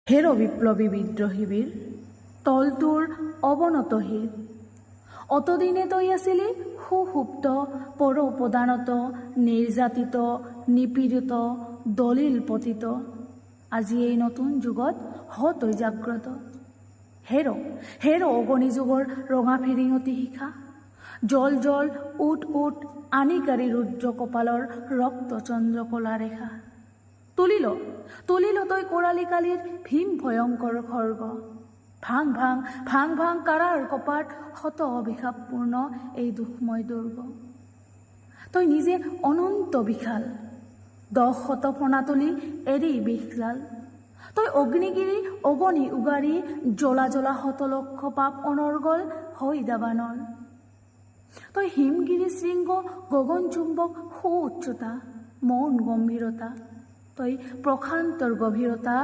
হেৰ বিপ্লৱী বিদ্ৰোহীবীৰ তলটোৰ অৱনত হীৰ অতদিনে তই আছিলি সুসুপ্ত পৰ উপদানত নিৰ্যাতিত নিপীড়িত দলিল পতিত আজি এই নতুন যুগত তই জাগ্ৰত হেৰ অগণি যুগৰ ৰঙা ফিৰিঙতি শিখা জল জল উঠ উঠ আনিকাৰী ৰুদ্ৰ কপালৰ ৰক্ত চন্দ্ৰ কলা ৰেখা তুলিল তই কোৰালী কালিৰ ভীম ভয়ংকৰ খৰ্গ ভাং ভাং ভাং ভাং কাৰাৰ কপাট শত অভিশাপপূৰ্ণ এই দুখময় দুৰ্গ তই নিজে অনন্ত বিশাল 10 শত ফণা তুলি এৰি বিষজাল তই অগ্নিগিৰি অগণি উগাৰি জ্বলা জ্বলা শত লক্ষ পাপ অনৰ্গল হৈ দাবানল তই হিমগিৰি শৃংগ গগন চুম্বক সু উচ্চতা মৌন গম্ভীৰতা তই প্ৰশান্তৰ গভীৰতা